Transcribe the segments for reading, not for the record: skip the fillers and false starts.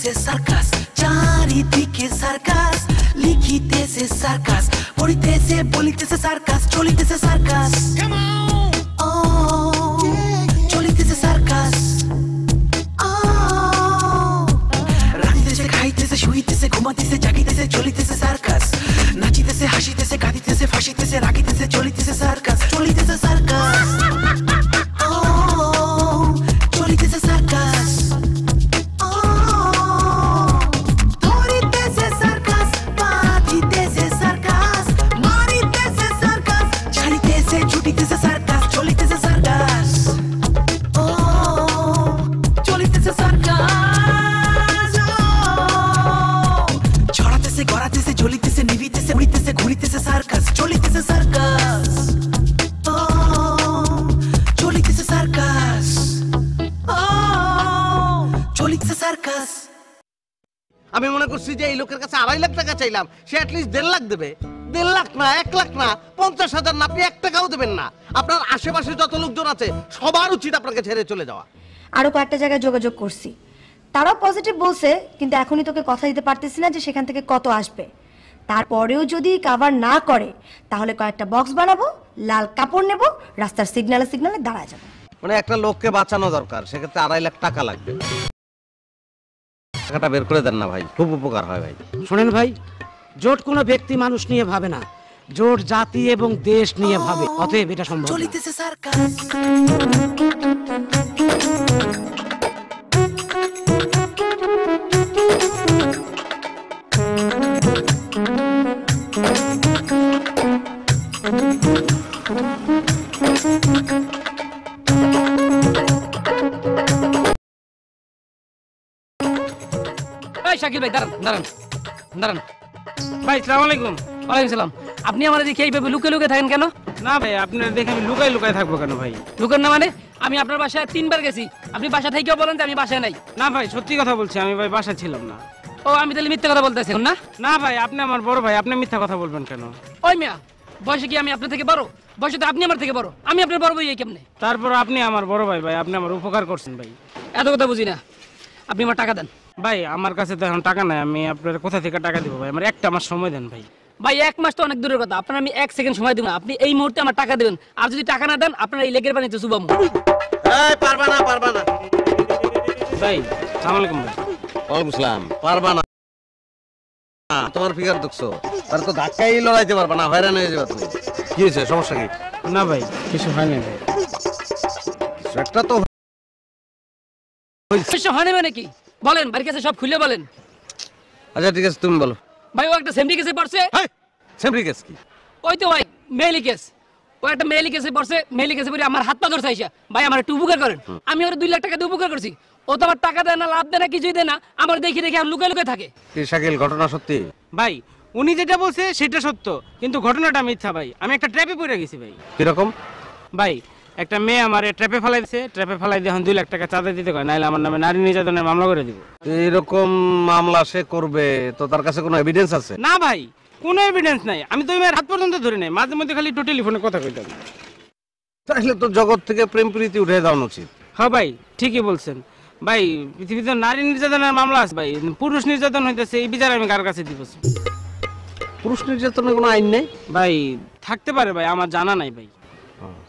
চলিতেছে সার্কাস, চারিদিকে circus, লিখিতেছে circus, পড়িতেছে বলিতেছে circus, চলিতেছে সার্কাস, চলিতেছে সার্কাস, রাঁধিতেছে খাইতেছে শুইতেছে ঘুমাইতেছে জাগিতেছে, চলিতেছে সার্কাস, নাচিতেছে হাসিতেছে কাঁদিতেছে ফাঁসিতেছে রাগিতেছে, চলিতেছে সার্কাস, চলিতেছে সার্কাস, চলিতেছে সার্কাস, ধরিতেছে সার্কাস, বাঁধিতেছে সার্কাস, মারিতেছে সার্কাস, ছাড়িতেছে ছুটিতেছে সার্কাস, চলিতেছে সার্কাস, চলিতেছে সার্কাস, ছড়াতেছে গড়াতেছে জ্বলিতেছে নিভিতেছে উড়িতেছে ঘুরিতেছে সার্কাস, চলিতেছে সার্কাস, চলিতেছে সার্কাস, চলিতেছে সার্কাস। আমি মনে করছি যে এই লোকের কাছে 2.5 লাখ টাকা চাইলাম, সে অ্যাটলিস্ট 1.5 লাখ দেবে। 1.5 লাখ না, 1 লাখ না, 50,000 না, আপনি 1 টাকাও দেবেন না। আপনার আশেপাশে যত লোকজন আছে সবার উচিত আপনাকে ছেড়ে চলে যাওয়া। আরো কয়েকটা জায়গায় যোগাযোগ করছি, তারাও পজিটিভ বলছে, কিন্তু এখনই তোকে কথা দিতে পারতেছি না যে সেখান থেকে কত আসবে। তারপরেও যদি কভার না করে তাহলে কয়েকটা বক্স বানাবো, লাল কাপড় নেব, রাস্তার সিগনালে সিগনালে দাঁড়ায় যাবো। মানে একটা লোককে বাঁচানো দরকার, সেক্ষেত্রে 2.5 লাখ টাকা লাগবে। টাকাটা বের করে দেন না ভাই, খুব উপকার হয় ভাই। শোনেন ভাই, জোট কোনো ব্যক্তি মানুষ নিয়ে ভাবে না, জোট জাতি এবং দেশ নিয়ে ভাবে, অতএব এটা সম্ভব। চলিতেছে সার্কাস, শাকিল ভাই দাঁড়ান দাঁড়ান দাঁড়ান। ভাই আসসালামু আলাইকুম। ওয়ালাইকুম সালাম। আপনি আমার দেখে এইভাবে লুকে লুকে থাকেন কেন? না ভাই, আপনার দেখে আমি লুকাই লুকাই থাকবো কেন ভাই? লুকেন না মানে? আমি আপনার বাসায় 3 বার গেছি, আপনি বাসা থেকেও বলেন যে আমি বাসায় নাই। না ভাই, সত্যি কথা বলছি, আমি ভাই বাসায় ছিলাম না। ও, আমি তাহলে মিথ্যা কথা বলতেছি না? না ভাই, আপনি আমার বড় ভাই, আপনি মিথ্যা কথা বলবেন কেন? ওই মিয়া, বয়সে কি আমি আপনার থেকে বড়? বয়সে তো আপনি আমার থেকে বড়, আমি আপনার বড় ভাই কেমনে? তারপর আপনি আমার বড় ভাই, ভাই আপনি আমার উপকার করছেন ভাই। এত কথা বুঝি না, আপনি আমার টাকা দেন। ভাই আমার কাছে তো এখন টাকা নাই, আমি আপনার কোথা থেকে টাকা দিব ভাই? আমার একটা মাস সময় দেন ভাই। ভাই 1 মাস তো অনেক দূরের কথা, আপনার আমি 1 সেকেন্ড সময় দিব না। আপনি এই মুহূর্তে আমার টাকা দেবেন, আর যদি টাকা না দেন আপনার এই লেগের পানিতে চুবাম। এই পারবা না, পারবা না ভাই। আসসালামু আলাইকুম ভাই। ওয়ালাইকুম আসসালাম। পারবা না, তোমার ফিগার দেখছো, তার তো ধাক্কাই লড়াইতে পারবা না, হয়রান হয়ে যাবে তুমি। কি হয়েছে, সমস্যা কি? না ভাই, কিছু হয়নি ভাই। একটা তো সমস্যা হয় না মানে কি বলেন, বাড়ির কাছে সব খুলে বলেন। আচ্ছা ঠিক আছে, তুমি বলো। ভাই ও একটা সেমরি কেসে পড়ছে। সেমরি কেস কি? ওই তো ভাই মেইলি কেস, ও একটা মেইলি কেসে পড়ছে। মেইলি কেসে পড়ে আমার হাত পা ধরছে আইসা। ভাই আমার একটু উপকার করেন, আমি ওর 2 লাখ টাকা দিয়ে উপকার করছি, ও তো আমার টাকা দেয় না, লাভ দেয় না, কিছুই দেয় না, আমার দেখি দেখি আমি লুকে লুকে থাকে। কি শাকিল, ঘটনা সত্যি? ভাই উনি যেটা বলছে সেটা সত্য, কিন্তু ঘটনাটা মিথ্যা ভাই। আমি একটা ট্র্যাপে পড়ে গেছি ভাই। কিরকম? ভাই একটা মেয়ে আমার ট্র্যাপে ফেলাই দিয়েছে, ট্র্যাপে ফেলাই দিয়ে এখন 2 লাখ টাকা চাঁদা দিতে কয়, নাহলে আমার নামে নারী নির্যাতনের মামলা করে দিব। এরকম মামলা সে করবে তো তার কাছে কোনো এভিডেন্স আছে? না ভাই, কোনো এভিডেন্স নাই, আমি তো মেয়ের হাত পর্যন্ত ধরে নাই, মাঝে মধ্যে খালি একটু টেলিফোনে কথা কইতাম। তাহলে তো জগৎ থেকে প্রেম প্রীতি উঠে যাওয়া উচিত। হ্যাঁ ভাই, ঠিকই বলছেন ভাই, পৃথিবীতে নারী নির্যাতনের মামলা আছে ভাই, পুরুষ নির্যাতন হইতেছে, এই বিচার আমি কার কাছে দিব? পুরুষ নির্যাতনের কোনো আইন নেই ভাই? থাকতে পারে ভাই, আমার জানা নাই ভাই।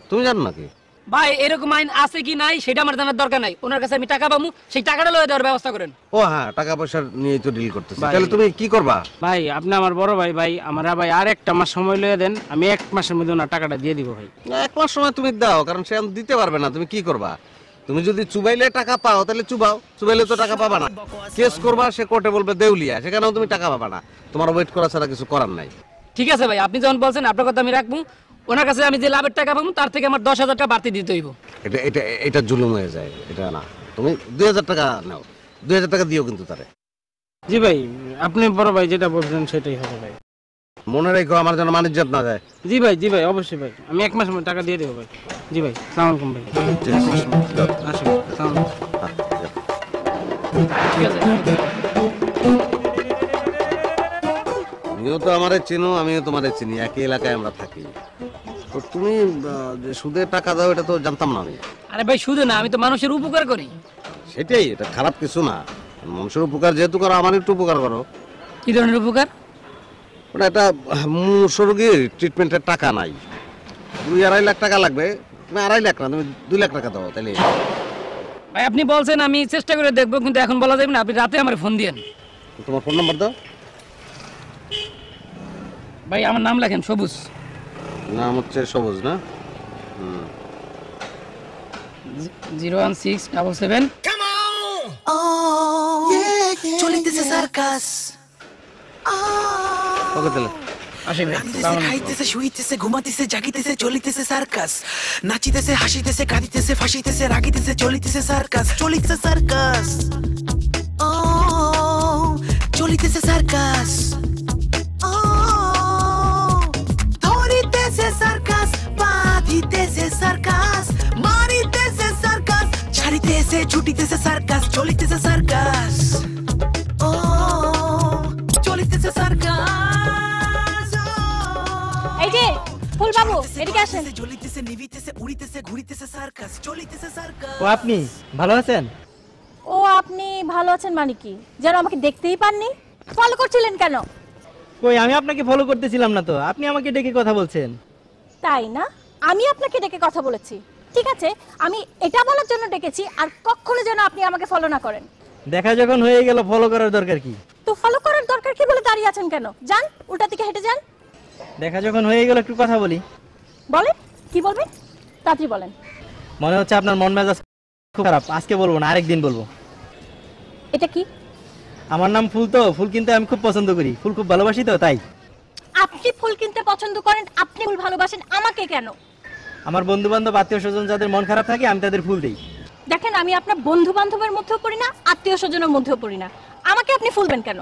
তুমি জানো নাকি? ভাই এরকম আইন আছে কি নাই সেটা আমার জানার দরকার নাই, ওনার কাছে আমি টাকা পাবো, সেই টাকাটা লয়ে দেওয়ার ব্যবস্থা করেন। ও হ্যাঁ, টাকা পয়সা নিয়ে তো ডিল করতেছি। তাহলে তুমি কি করবা? ভাই আপনি আমার বড় ভাই, ভাই আমার ভাই আর একটা মাস সময় লয়ে দেন, আমি 1 মাসের মধ্যে ওনার টাকাটা দিয়ে দিব ভাই। 1 মাস সময় তুমি দাও, কারণ সে দিতে পারবে না। তুমি কি করবা? তুমি যদি চুবাইলে টাকা পাও তাহলে চুবাও, চুবাইলে তো টাকা পাবা না। কেস করবা, সে কোর্টে বলবে দেউলিয়া, সেখানেও তুমি টাকা পাবা না। তোমার ওয়েট করা ছাড়া কিছু করার নাই। ঠিক আছে ভাই, আপনি যখন বলছেন আপনার কথা আমি রাখবো। ওনার কাছে আমি যে লাভের টাকা পাবো তার থেকে আমার 10,000 টাকা বাড়তি দিতে হইব। এটা এটা এটা জুলুম হয়ে যায়, এটা না। তুমি 2,000 টাকা নাও, 2,000 টাকা দিও কিন্তু তারে। জি ভাই, আপনি বড় ভাই যেটা বলছেন সেটাই হবে ভাই। মনে রেখো, আমার যেন মানিজ্জাত না যায়। জি ভাই, জি ভাই, অবশ্যই ভাই, আমি 1 মাসের মধ্যে টাকা দিয়ে দেবো ভাই। জি ভাই, আসসালামু আলাইকুম ভাই। আসুন, আসসালামু আলাইকুম। ঠিক আছে। তুমিও তো আমারে চিনো, আমিও তোমারে চিনি, একই এলাকায় আমরা থাকি। তো তুমি যে সুদে টাকা দাও এটা তো জানতাম না আমি। আরে ভাই শুধু না, আমি তো মানুষের উপকার করি। সেটাই, এটা খারাপ কিছু না। মানুষের উপকার যেহেতু করো, আমার একটু উপকার করো। কি ধরনের উপকার? ওটা একটা মুমূর্ষু রোগীর ট্রিটমেন্টের টাকা নাই, 2-2.5 লাখ টাকা লাগবে। তুমি 2.5 লাখ না, তুমি 2 লাখ টাকা দাও তাহলে। ভাই আপনি বলছেন আমি চেষ্টা করে দেখবো, কিন্তু এখন বলা যাবে না। আপনি রাতে আমার ফোন দিয়েন। তোমার ফোন নাম্বার দাও। ভাই আমার নাম লেখেন সবুজ। নাম হচ্ছে সবুজ না? 01677। চলিতেছে সার্কাস, ওকে তাহলে আসি ভাই। রাঁধিতেছে, খাইতেছে, শুইতেছে, ঘুমাইতেছে, জাগিতেছে, চলিতেছে সার্কাস, নাচিতেছে, হাসিতেছে, কাঁদিতেছে, ফাঁসিতেছে, রাগিতেছে, চলিতেছে সার্কাস, চলিতেছে সার্কাস, ও চলিতেছে সার্কাস, ও ধরিতেছে সার্কাস, বাঁধিতেছে সার্কাস, মারিতেছে সার্কাস, ছাড়িতেছে, ছুটিতেছে সার্কাস, চলিতেছে সার্কাস, ও চলিতেছে সার্কাস। এই যে ফুল বাবু, এদিকে আসেন। জ্বলিতেছে, নিভিতেছে, উড়িতেছে, ঘুরিতেছে সার্কাস, চলিতেছে সার্কাস। ও আপনি ভালো আছেন? ও আপনি ভালো আছেন মানে কি? যেন আমাকে দেখতেই পাননি। ফলো করছিলেন কেন? কই আমি আপনাকে ফলো করতেছিলাম না তো, আপনি আমাকে ডেকে কথা বলছেন। তাই না? আমি আপনাকে ডেকে কথা বলেছি। ঠিক আছে, আমি এটা বলার জন্য ডেকেছি আর কখনো যেন আপনি আমাকে ফলো না করেন। দেখা যখন হয়ে গেল, ফলো করার দরকার কি? তো ফলো করার দরকার কি বলে দাঁড়িয়ে আছেন কেন? যান, উল্টা দিকে হেঁটে যান। দেখা যখন হয়ে গেল, একটু কথা বলি। বলেন, কি বলবেন? তাড়াতাড়ি বলেন। মনে হচ্ছে আপনার মন মেজাজ খুব খারাপ, আজকে বলবো না, আরেকদিন বলবো। এটা কি? আমার নাম ফুল, তো ফুল কিনতে আমি খুব পছন্দ করি, ফুল খুব ভালোবাসি তো তাই। আপনি ফুল কিনতে পছন্দ করেন, আপনি ফুল ভালোবাসেন, আমাকে কেন? আমার বন্ধু বান্ধব, আত্মীয় স্বজন যাদের মন খারাপ থাকে আমি তাদের ফুল দিই। দেখেন, আমি আপনার বন্ধু বান্ধবের মধ্যেও পড়ি না, আত্মীয় স্বজনের মধ্যেও পড়ি না, আমাকে আপনি ফুল দেন কেন?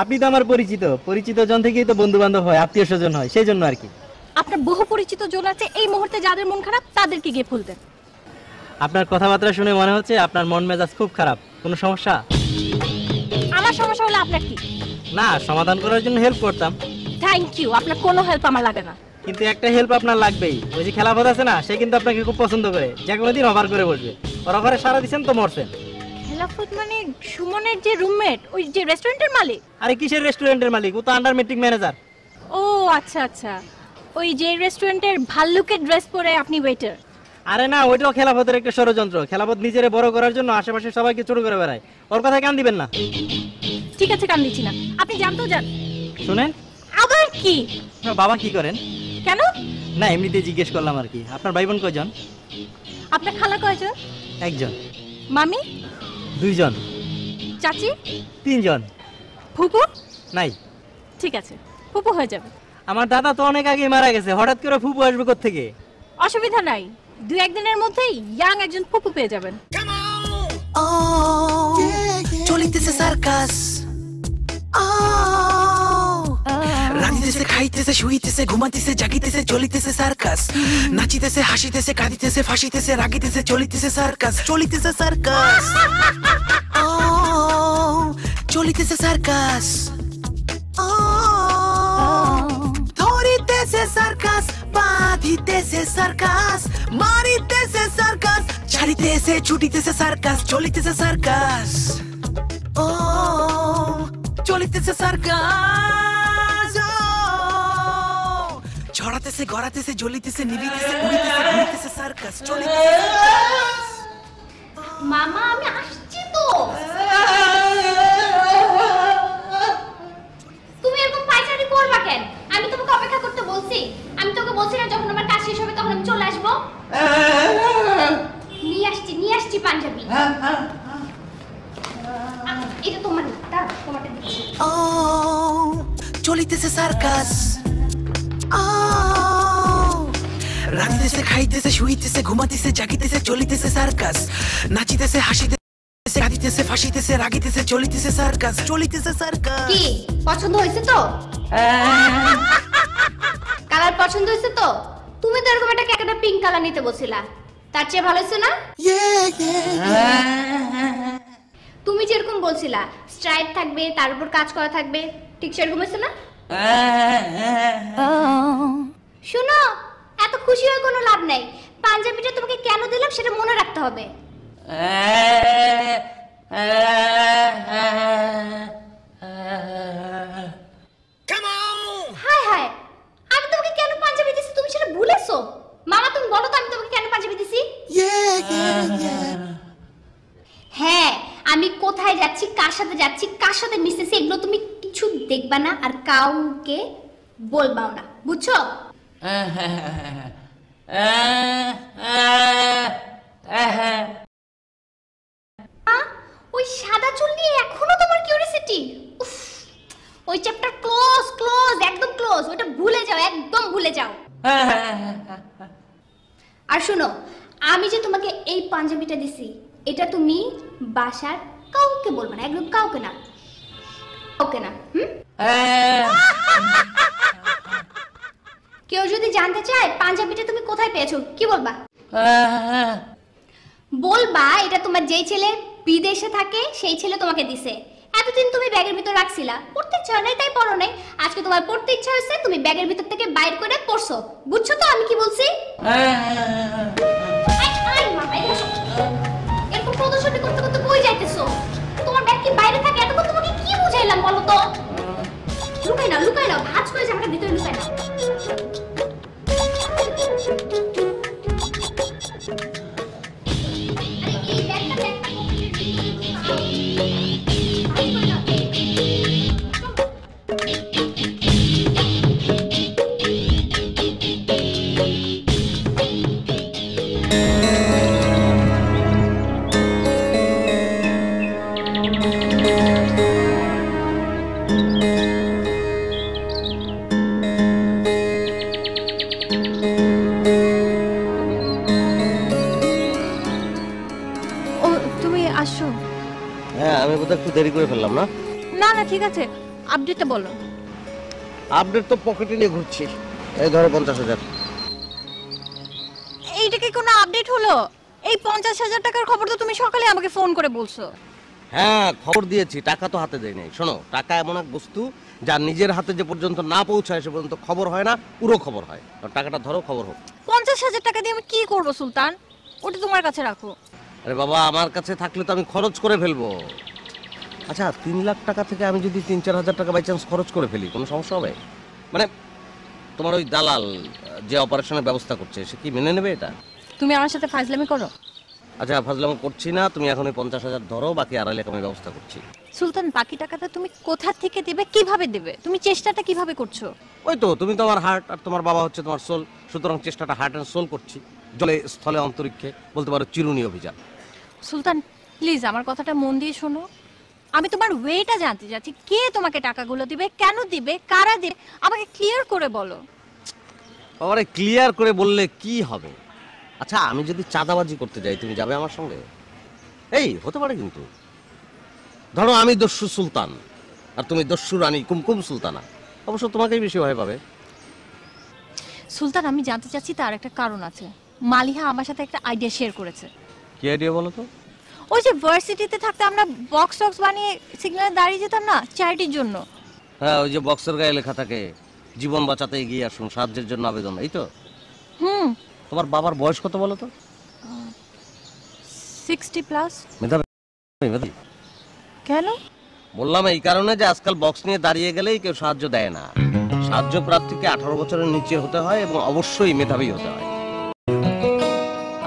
আপনি তো আমার পরিচিত, পরিচিত জন থেকেই তো বন্ধু বান্ধব হয়, আত্মীয় স্বজন হয়, সেই জন্য আর কি। আপনার বহু পরিচিত জন আছে, এই মুহূর্তে যাদের মন খারাপ তাদেরকে গিয়ে ফুল দেন। আপনার কথাবার্তা শুনে মনে হচ্ছে আপনার মন মেজাজ খুব খারাপ। কোনো সমস্যা? আমার সমস্যা হলে আপনার কি? না, সমাধান করার জন্য হেল্প করতাম। থ্যাংক ইউ, আপনার কোনো হেল্প আমার লাগে না। কিন্তু একটা হেল্প আপনার লাগবেই। ওই যে খেলাফত আছে না, সে কিন্তু আপনাকে খুব পছন্দ করে, যে কোনো দিন অফার করে বসবে। ওর অফারে সারা দিচ্ছেন তো মরছেন। খেলাফত মানে সুমনের যে রুমমেট, ওই যে রেস্টুরেন্টের মালিক? আরে কিসের রেস্টুরেন্টের মালিক? ও তো আন্ডার মেট্রিক ম্যানেজার। ও আচ্ছা আচ্ছা, ওই যে রেস্টুরেন্টের ভাল্লুকের ড্রেস পরে আপনি ওয়েটার? আরে না, ওইটাও খেলাফতের একটা ষড়যন্ত্র। খেলাফত নিজেরে বড় করার জন্য আশেপাশে সবাইকে ছোট করে বেড়ায়। ওর কথা কান দিবেন না। ঠিক আছে, কান দিচ্ছি না, আপনি জানতেও যান। শুনেন। আবার কি? আপনার বাবা কি করেন? কেন? না, এমনিতে জিজ্ঞেস করলাম আর কি। আপনার ভাই বোন কয়জন? আপনার খালা কয়জন? একজন। মামি? 2 জন। চাচি? 3 জন। ফুপু? নাই। ঠিক আছে, ফুপু হয়ে যাবে। আমার দাদা তো অনেক আগেই মারা গেছে, হঠাৎ করে ফুপু আসবে কোত্থেকে? অসুবিধা নাই, 2-1 দিনের মধ্যেই ইয়াং একজন ফুপু পেয়ে যাবেন। ও চলিতেছে সার্কাস, ও রাঁধিতেছে, খাইতেছে, শুইতেছে, ঘুমাইতেছে, জাগিতেছে, চলিতেছে সার্কাস, নাচিতেছে, হাসিতেছে, কাঁদিতেছে, ফাঁসিতেছে, রাগিতেছে, চলিতেছে সার্কাস, চলিতেছে সার্কাস, ও চলিতেছে সার্কাস, ও ধরিতেছে সার্কাস, বাঁধিতেছে সার্কাস, মারিতেছে সার্কাস, ছাড়িতেছে, ছুটিতেছে সার্কাস, চলিতেছে সার্কাস, ও চলিতেছে সার্কাস, ও ছড়াতেছে, গড়াতেছে, জ্বলিতেছে, নিভিতেছে, উড়িতেছে, ঘুরিতেছে সার্কাস, চলিতেছে সার্কাস। মামা আমি আসছি তো। তুমি এরকম পায়চারি করবা কেন? আমি তোমাকে অপেক্ষা করতে বলছি। আমি তোকে বলছি না যখন আমার কাজ শেষ হবে তখন আমি চলে আসবো? নিয়ে আসছি পাঞ্জাবি। এটা তোমার না, দাঁড়াও, তোমারটা দিচ্ছি। ও চলিতেছে সার্কাস, ও রাঁধিতেছে, খাইতেছে, শুইতেছে, ঘুমাইতেছে, জাগিতেছে, চলিতেছে সার্কাস, নাচিতেছে, হাসিতেছে, কাঁদিতেছে, ফাঁসিতেছে, রাগিতেছে, চলিতেছে সার্কাস, চলিতেছে সার্কাস। কি পছন্দ হয়েছে তো? কালার পছন্দ হয়েছে তো? তুমি তো এরকম একটা পিঙ্ক কালার নিতে বলছিলা, তার চেয়ে ভালো হয়েছে না? তুমি যেরকম বলছিলা স্ট্রাইপ থাকবে, তার উপর কাজ করা থাকবে, ঠিক সেরকম হয়েছে না? শুনো, এত খুশি হয়ে কোনো লাভ নাই। পাঞ্জাবিটা তোমাকে কেন দিলাম সেটা মনে রাখতে হবে। হায় হায়, আমি তোমাকে কেন পাঞ্জাবি দিছি তুমি সেটা ভুলেছো? মামা তুমি বলো তো আমি তোমাকে কেন পাঞ্জাবি দিছি? হ্যাঁ, আমি কোথায় যাচ্ছি, কার সাথে যাচ্ছি, কার সাথে মিশতেছি এগুলো তুমি কিছু দেখবা না আর কাউকে বলবাও না, বুঝছো? ওই সাদা চুল নিয়ে এখনো তোমার কিউরিওসিটি? ওই চ্যাপ্টার ক্লোজ ক্লোজ একদম ক্লোজ, ওটা ভুলে যাও, একদম ভুলে যাও। আর শুনো, আমি যে তোমাকে এই পাঞ্জাবিটা দিছি এটা তুমি বাসার কাউকে বলবে না, একদম কাউকে না, কাউকে না। কেউ যদি জানতে চায় পাঞ্জাবিটা তুমি কোথায় পেয়েছো কি বলবা? বলবা এটা তোমার যেই ছেলে বিদেশে থাকে সেই ছেলে তোমাকে দিছে। এতদিন তুমি ব্যাগের ভিতর রাখছিলা, পড়তে ইচ্ছা নাই তাই পড়ো নাই, আজকে তোমার পড়তে ইচ্ছা হয়েছে তুমি ব্যাগের ভিতর থেকে বাইর করে পড়ছো, বুঝছো তো আমি কি বলছি? এরকম প্রদর্শনী করতে করতে কই যাইতেছো? তোমার ব্যাগ কি বাইরে থাকে? এতক্ষণ তোমাকে কি বুঝাইলাম বলো তো? লুকাই নাও, ভাঁজ করে জামাটা ভিতরে লুকাই নাও। হ্যাঁ, আমি বোধহয় একটু দেরি করে ফেললাম না? না না ঠিক আছে, আপডেটটা বলো। আপডেট তো পকেটে নিয়ে ঘুরছি। এই ধরো 50,000। এইটা কি কোনো আপডেট হলো? এই 50,000 টাকার খবর তো তুমি সকালে আমাকে ফোন করে বলছো। হ্যাঁ, খবর দিয়েছি, টাকা তো হাতে দেই নাই। শোনো, টাকা এমন এক বস্তু যা নিজের হাতে যে পর্যন্ত না পৌঁছায় সে পর্যন্ত খবর হয় না, পুরো খবর হয়। টাকাটা ধরো, খবর হোক। 50,000 টাকা দিয়ে আমি কি করব সুলতান? ওটা তোমার কাছে রাখো। আরে বাবা, আমার কাছে থাকলে তো আমি খরচ করে ফেলবো। আচ্ছা, 3 লাখ টাকা থেকে আমি যদি 3-4 হাজার টাকা বাই চান্স খরচ করে ফেলি, কোনো সমস্যা হবে? মানে তোমার ওই দালাল যে অপারেশনের ব্যবস্থা করছে সে কি মেনে নেবে এটা? তুমি আমার সাথে ফাজলামি করো। আচ্ছা, ফাজলামি করছি না, তুমি এখন ওই 50,000 ধরো, বাকি 2.5 লাখ আমি ব্যবস্থা করছি। সুলতান, বাকি টাকাটা তুমি কোথা থেকে দেবে, কিভাবে দেবে? তুমি চেষ্টাটা কিভাবে করছো? ওই তো, তুমি তোমার হার্ট আর তোমার বাবা হচ্ছে তোমার সোল, সুতরাং চেষ্টাটা হার্ট অ্যান্ড সোল করছি। জলে স্থলে অন্তরিক্ষে, বলতে পারো চিরুনি অভিযান। সুলতান প্লিজ আমার কথাটা মন দিয়ে শোনো। আমি তোমার ওয়েটা জানতে চাচ্ছি, কে তোমাকে টাকাগুলো দিবে, কেন দিবে, কারা দিবে, আমাকে ক্লিয়ার করে বলো। আরে ক্লিয়ার করে বললে কি হবে? আচ্ছা, আমি যদি চাঁদাবাজি করতে যাই তুমি যাবে আমার সঙ্গে? এই হতে পারে কিন্তু। ধরো আমি দস্যু সুলতান আর তুমি দস্যু রানী কুমকুম সুলতানা, অবশ্য তোমাকেই বেশি ভয় পাবে। সুলতান, আমি জানতে চাচ্ছি তার একটা কারণ আছে। মালিহা আমার সাথে একটা আইডিয়া শেয়ার করেছে। কি আইডিয়া বলো তো? ওই যে ভার্সিটিতে থাকতে আমরা বক্স টক্স বানিয়ে সিগন্যালে দাঁড়িয়ে যেতাম না চ্যারিটির জন্য। হ্যাঁ, ওই যে বক্সের গায়ে লেখা থাকে জীবন বাঁচাতে এগিয়ে আসুন, সাহায্যের জন্য আবেদন, এই তো? তোমার বাবার বয়স কত বলো তো? 60+। মেধাবী? কেন? বললাম এই কারণে যে আজকাল বক্স নিয়ে দাঁড়িয়ে গেলেই কেউ সাহায্য দেয় না। সাহায্য প্রার্থীকে 18 বছরের নিচে হতে হয় এবং অবশ্যই মেধাবী হতে হয়।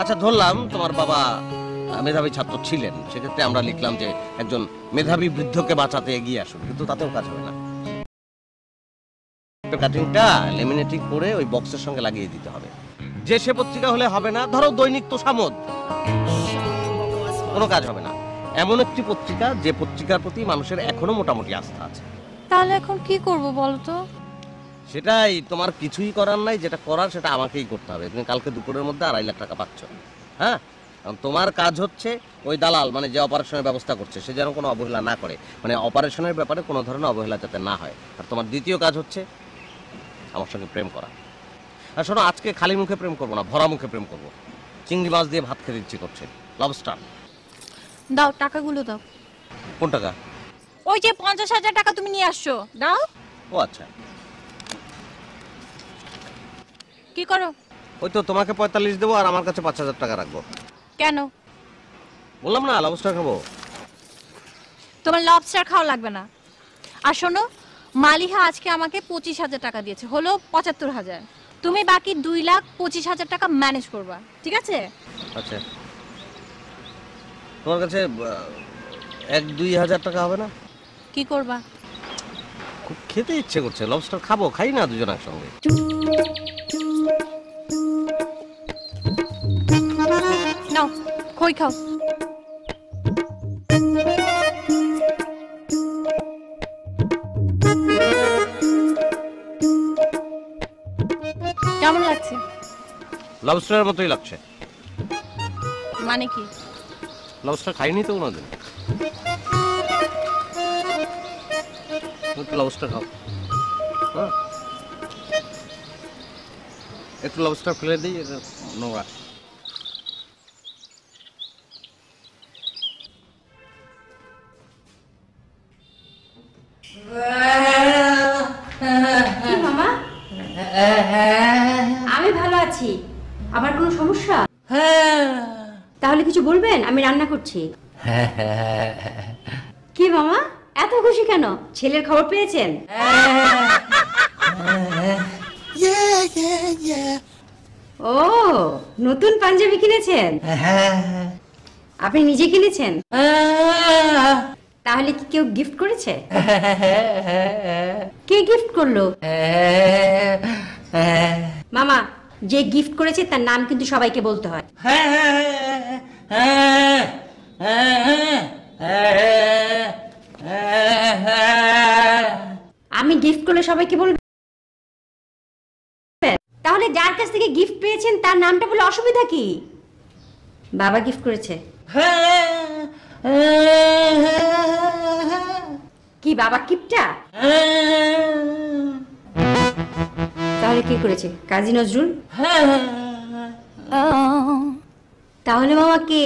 আচ্ছা, ধরলাম তোমার বাবা মেধাবী ছাত্র ছিলেন, সেক্ষেত্রে আমরা লিখলাম যে একজন মেধাবী বৃদ্ধকে বাঁচাতে এগিয়ে আসুন, কিন্তু তাতেও কাজ হবে না। কাটিংটা লেমিনেটিং করে ওই বক্সের সঙ্গে লাগিয়ে দিতে হবে। যে সে পত্রিকা হলে হবে না, ধরো দৈনিক তোষামোদ, কোনো কাজ হবে না। এমন একটি পত্রিকা যে পত্রিকার প্রতি মানুষের এখনো মোটামুটি আস্থা আছে। তাহলে এখন কি করব বলো তো? সেটাই, তোমার কিছুই করার নাই, যেটা করার সেটা আমাকেই করতে হবে। তুমি কালকে দুপুরের মধ্যে 2.5 লাখ টাকা পাচ্ছ। হ্যাঁ, তোমার কাজ হচ্ছে ওই দালাল মানে যে অপারেশনের ব্যবস্থা করছে সে যেন কোনো অবহেলা না করে, মানে অপারেশনের ব্যাপারে কোনো ধরনের অবহেলা যাতে না হয়। আর তোমার দ্বিতীয় কাজ হচ্ছে আমার সঙ্গে প্রেম করা। আর শোনো, আজকে খালি মুখে প্রেম করবো না, ভরা মুখে প্রেম করবো। চিংড়ি মাছ দিয়ে ভাত খেতে ইচ্ছে করছে, লবস্টার। দাও, টাকাগুলো দাও। কোন টাকা? ওই যে 50,000 টাকা তুমি নিয়ে আসছো, দাও। ও আচ্ছা, কি করো? ওই তো তোমাকে 45 দেবো আর আমার কাছে 5,000 টাকা রাখবো। কেন? বললাম না, লবস্টার খাবো। তোমার লবস্টার খাওয়া লাগবে না। আর শোনো, মালিহা আজকে আমাকে 25,000 টাকা দিয়েছে, হলো 75,000। তুমি বাকি 2,25,000 টাকা ম্যানেজ করবা, ঠিক আছে? আচ্ছা, তোমার কাছে 1-2 হাজার টাকা হবে না? কি করবা? খুব খেতে ইচ্ছে করছে, লবস্টার খাবো, খাই না দুজন একসঙ্গে? নাও, খই খাও। কেমন লাগছে? লবস্টারের মতোই লাগছে। মানে কি? লবস্টার খাইনি তো কোনোদিন। একটু লবস্টার খাও। হ্যাঁ, একটু লবস্টার ফেলে দিই, এটা নোংরা। কি মামা? আমি ভালো আছি। আমার কোনো সমস্যা? তাহলে কিছু বলবেন, আমি রান্না করছি। কি মামা, এত খুশি কেন? ছেলের খবর পেয়েছেন? ও, নতুন পাঞ্জাবি কিনেছেন? আপনি নিজে কিনেছেন? তাহলে কি কেউ গিফট করেছে? কে গিফট করলো? মামা, যে গিফট করেছে তার নাম কিন্তু সবাইকে বলতে হয়। আমি গিফট করলে সবাইকে বলবেন? তাহলে যার কাছ থেকে গিফট পেয়েছেন তার নামটা বলে অসুবিধা কি? বাবা গিফট করেছে। কি বাবা কিপটা? তাহলে কে করেছে? কাজী নজরুল? তাহলে মামা কে?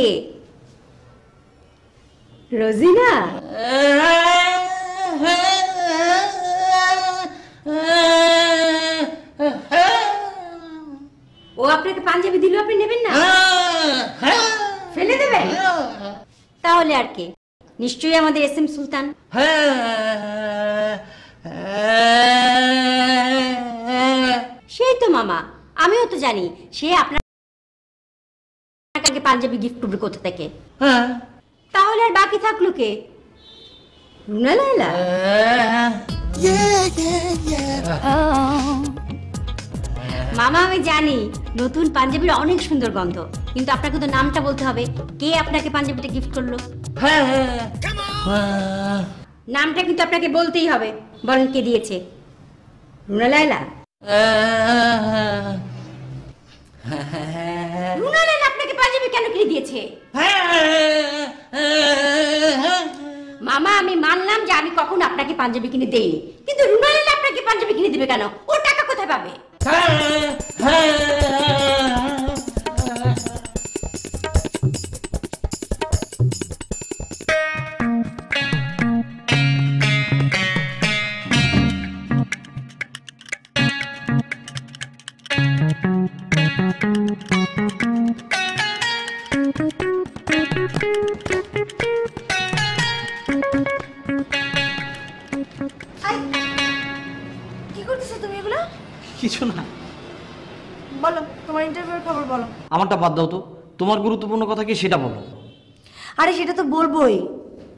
রোজিনা? ও আপনাকে পাঞ্জাবি দিল, আপনি নেবেন না? ফেলে দেবেন? তাহলে আর কে? নিশ্চয়ই আমাদের এস এম সুলতান। সেই তো মামা, আমিও তো জানি সে আপনাকে পাঞ্জাবি গিফট করবে কোথা থেকে। তাহলে আর বাকি থাকলো কে? রুনা লায়লা? মামা আমি জানি নতুন পাঞ্জাবির অনেক সুন্দর গন্ধ, কিন্তু আপনাকে তো নামটা বলতে হবে। কে আপনাকে পাঞ্জাবিটা গিফট করলো? নামটা কিন্তু আপনাকে বলতেই হবে। বলেন কে দিয়েছে? রুনা লায়লা? রুনা লায়লা আপনাকে পাঞ্জাবি কেন কিনে দিয়েছে? মামা আমি মানলাম যে আমি কখনো আপনাকে পাঞ্জাবি কিনে দেইনি, কিন্তু রুনা লায়লা আপনাকে পাঞ্জাবি কিনে দিবে কেন? ওর টাকা কোথায় পাবে? কি করতেছো তুমি এগুলো? কিছু না। বলো, তোমার ইন্টারভিউর খবর বলো। আমারটা বাদ দাও তো, তোমার গুরুত্বপূর্ণ কথা কি সেটা বলো। আরে সেটা তো বলবোই।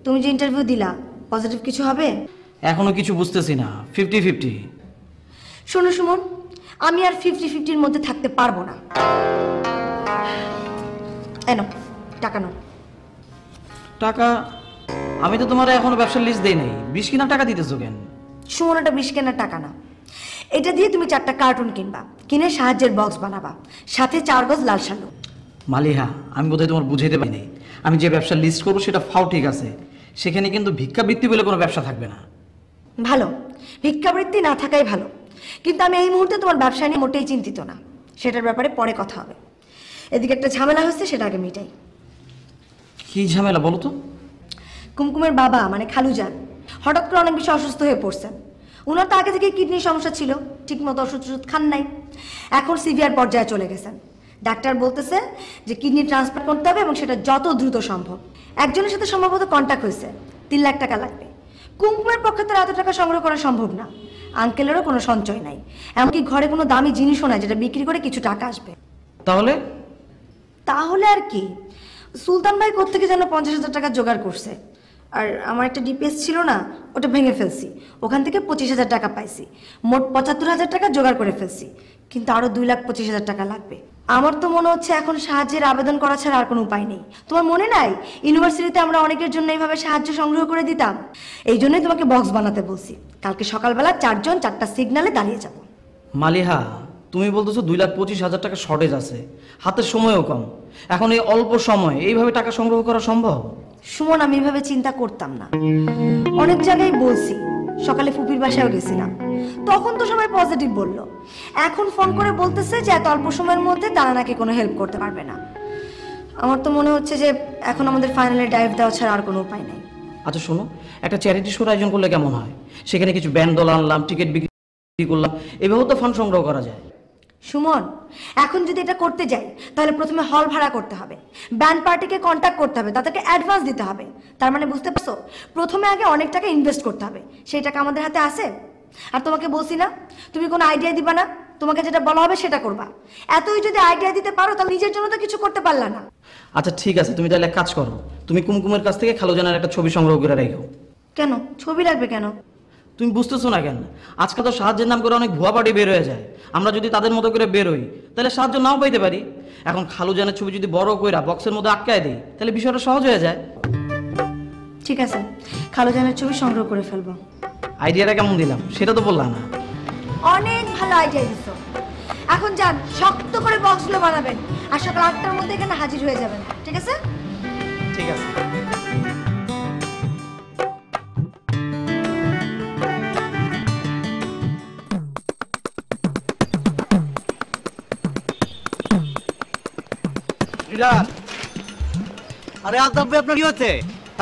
তুমি যে ইন্টারভিউ দিলা, পজিটিভ কিছু হবে? এখনো কিছু বুঝতেছি না, 50-50। শোনো সুমন, আমি আর 50-50-র মধ্যে থাকতে পারবো না। এনো টাকা নাও। টাকা? আমি তো তোমার এখনো ব্যবসার লিস্ট দেই নাই। 20 কিনা টাকা দিতেছো কেন? সুমন, এটা 20 কেনার টাকা না। এটা দিয়ে তুমি 4টা কার্টুন কিনবা, কিনে সাহায্যের বক্স বানাবা, সাথে 4 গজ লাল শালু। মালিহা, আমি বোধহয় তোমার বুঝাইতে পারি নাই। আমি যে ব্যবসার লিস্ট করবো সেটা ফাও ঠিক আছে, সেখানে কিন্তু ভিক্ষাবৃত্তি বলে কোনো ব্যবসা থাকবে না। ভালো, ভিক্ষাবৃত্তি না থাকাই ভালো, কিন্তু আমি এই মুহূর্তে তোমার ব্যবসা নিয়ে মোটেই চিন্তিত না। সেটার ব্যাপারে পরে কথা হবে। এদিকে একটা ঝামেলা হচ্ছে, সেটা আগে মিটাই। কি ঝামেলা বলো তো? কুমকুমের বাবা মানে খালুজান হঠাৎ করে অনেক বেশি অসুস্থ হয়ে পড়ছেন। উনার তো আগে থেকে কিডনির সমস্যা ছিল, ঠিকমতো ওষুধ খান নাই, এখন সিভিয়ার পর্যায়ে চলে গেছেন। ডাক্তার বলতেছে যে কিডনি ট্রান্সফার করতে হবে এবং সেটা যত দ্রুত সম্ভব। একজনের সাথে সম্ভবত কন্ট্যাক্ট হয়েছে, 3 লাখ টাকা লাগবে। কুমকুমের পক্ষে তো এত টাকা সংগ্রহ করা সম্ভব না। আঙ্কেলেরও কোনো সঞ্চয় নাই, এমনকি ঘরে কোনো দামি জিনিসও নাই যেটা বিক্রি করে কিছু টাকা আসবে। তাহলে তাহলে আর কি, সুলতান ভাই কোত্থেকে যেন 50,000 টাকা জোগাড় করছে। আর আমার একটা ডিপিএস ছিল না, ওটা ভেঙে ফেলছি, ওখান থেকে 25,000 টাকা পাইছি। মোট 75,000 টাকা জোগাড় করে ফেলছি, কিন্তু আরো 2,25,000 টাকা লাগবে। আমার তো মনে হচ্ছে এখন সাহায্যের আবেদন করা ছাড়া আর কোনো উপায় নেই। তোমার মনে নাই ইউনিভার্সিটিতে আমরা অনেকের জন্য এইভাবে সাহায্য সংগ্রহ করে দিতাম? এই জন্যই তোমাকে বক্স বানাতে বলছি। কালকে সকালবেলা 4 জন 4টা সিগনালে দাঁড়িয়ে যাব। মালিহা, তুমি বলতেছো 2,25,000 টাকা শর্টেজ আছে, হাতের সময়ও কম, এখন এই অল্প সময় এইভাবে টাকা সংগ্রহ করা সম্ভব? সুমন, আমি এভাবে চিন্তা করতাম না। অনেক জায়গায় বলছি, সকালে ফুপির বাসায়ও গেছিলাম, তখন তো সবাই পজিটিভ বলল। এখন ফোন করে বলতেছে যে এত অল্প সময়ের মধ্যে তারা নাকি কোনো হেল্প করতে পারবে না। আমার তো মনে হচ্ছে যে এখন আমাদের ফাইনালে ডাইভ দেওয়া ছাড়া আর কোনো উপায় নেই। আচ্ছা শোনো, একটা চ্যারিটি শোর আয়োজন করলে কেমন হয়? সেখানে কিছু ব্যান্ড দল আনলাম, টিকিট বিক্রি করলাম, এভাবেও তো ফান্ড সংগ্রহ করা যায়। সুমন, এখন যদি এটা করতে যাই তাহলে প্রথমে হল ভাড়া করতে হবে, ব্যান্ড পার্টিকে কন্ট্যাক্ট করতে হবে, তাদেরকে অ্যাডভান্স দিতে হবে। তার মানে বুঝতে পারছো, প্রথমে আগে অনেক টাকা ইনভেস্ট করতে হবে। সেই টাকা আমাদের হাতে আছে? আর তোমাকে বলছি না, তুমি কোনো আইডিয়া দিবা না, তোমাকে যেটা বলা হবে সেটা করবা। এতই যদি আইডিয়া দিতে পারো তাহলে নিজের জন্য তো কিছু করতে পারলা না। আচ্ছা ঠিক আছে, তুমি তাহলে এক কাজ করো, তুমি কুমকুমের কাছ থেকে খালুজানের একটা ছবি সংগ্রহ করে রাখো। কেন ছবি রাখবে কেন? তুমি বুঝতেছো না কেন? আজকাল তো সাহায্যের নাম করে অনেক ভুয়া পার্টি বের হয়ে যায়। আমরা যদি তাদের মতো করে বের হই তাহলে সাহায্য নাও পাইতে পারি। এখন খালুজানের ছবি যদি বড় কইরা বক্সের মধ্যে আটকায় দিই তাহলে বিষয়টা সহজ হয়ে যায়। ঠিক আছে, খালুজানের ছবি সংগ্রহ করে ফেলবো। আইডিয়াটা কেমন দিলাম সেটা তো বললাম না। অনেক ভালো আইডিয়া দিছো। এখন যান, শক্ত করে বক্সগুলো বানাবেন আর সকাল 8টার মধ্যে এখানে হাজির হয়ে যাবেন, ঠিক আছে? ঠিক আছে। আরে আলতাফ ভাই, আপনার কি হচ্ছে?